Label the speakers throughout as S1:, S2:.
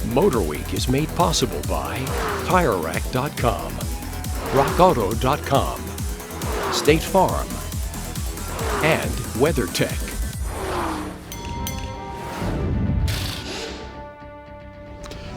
S1: MotorWeek is made possible by TireRack.com, RockAuto.com, State Farm, and WeatherTech.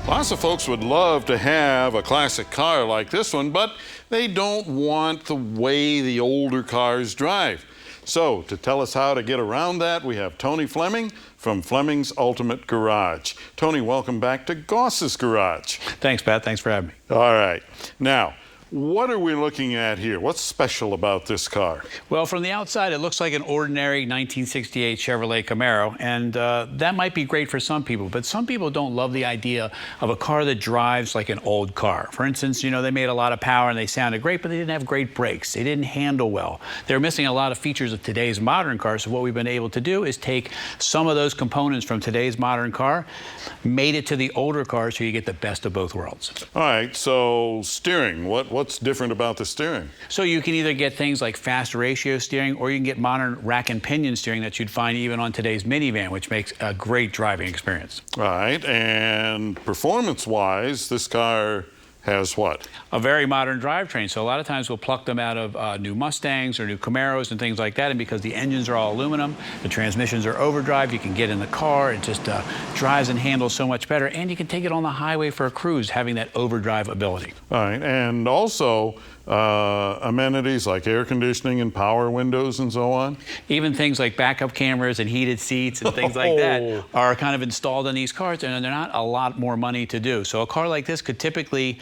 S2: Lots of folks would love to have a classic car like this one, but they don't want the way the older cars drive. So, to tell us how to get around that, we have Tony Fleming from Fleming's Ultimate Garage. Tony, welcome back to Goss's Garage.
S3: Thanks, Pat. Thanks for having me.
S2: All right. Now, what are we looking at here? What's special about this car?
S3: Well, from the outside, it looks like an ordinary 1968 Chevrolet Camaro, and that might be great for some people, but some people don't love the idea of a car that drives like an old car. For instance, you know, they made a lot of power and they sounded great, but they didn't have great brakes. They didn't handle well. They're missing a lot of features of today's modern cars, so what we've been able to do is take some of those components from today's modern car, made it to the older car so you get the best of both worlds.
S2: All right, so steering, what's different about the steering?
S3: So you can either get things like fast ratio steering, or you can get modern rack and pinion steering that you'd find even on today's minivan, which makes a great driving experience.
S2: All right, and performance-wise, this car has what?
S3: A very modern drivetrain. So a lot of times we'll pluck them out of new Mustangs or new Camaros and things like that. And because the engines are all aluminum, the transmissions are overdrive, you can get in the car. It just drives and handles so much better. And you can take it on the highway for a cruise, having that overdrive ability.
S2: All right, and also amenities like air conditioning and power windows and so on?
S3: Even things like backup cameras and heated seats and things like that are kind of installed in these cars, and they're not a lot more money to do. So a car like this could typically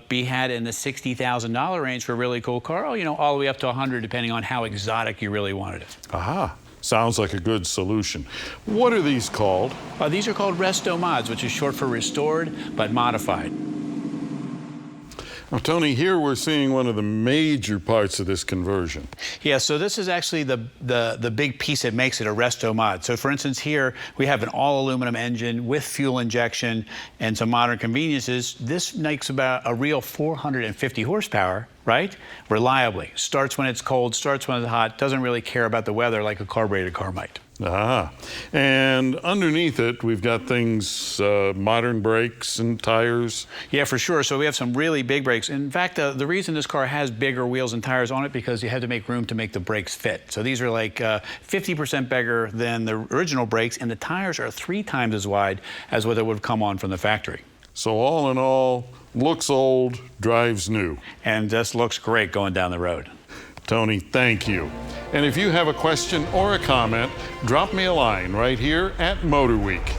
S3: be had in the $60,000 range for a really cool car, or, you know, all the way up to $100,000 depending on how exotic you really wanted it.
S2: Aha. Sounds like a good solution. What are these called?
S3: These are called Resto mods, which is short for restored but modified.
S2: Now, Tony, here we're seeing one of the major parts of this conversion.
S3: Yeah, so this is actually the big piece that makes it a Resto mod. So for instance, here we have an all aluminum engine with fuel injection and some modern conveniences. This makes about a real 450 horsepower, right? Reliably. Starts when it's cold, starts when it's hot, doesn't really care about the weather like a carbureted car might.
S2: Ah, and underneath it, we've got things, modern brakes and tires.
S3: Yeah, for sure. So we have some really big brakes. In fact, the reason this car has bigger wheels and tires on it, because you had to make room to make the brakes fit. So these are like 50% bigger than the original brakes, and the tires are 3 times as wide as what it would have come on from the factory.
S2: So all in all, looks old, drives new.
S3: And just looks great going down the road.
S2: Tony, thank you. And if you have a question or a comment, drop me a line right here at MotorWeek.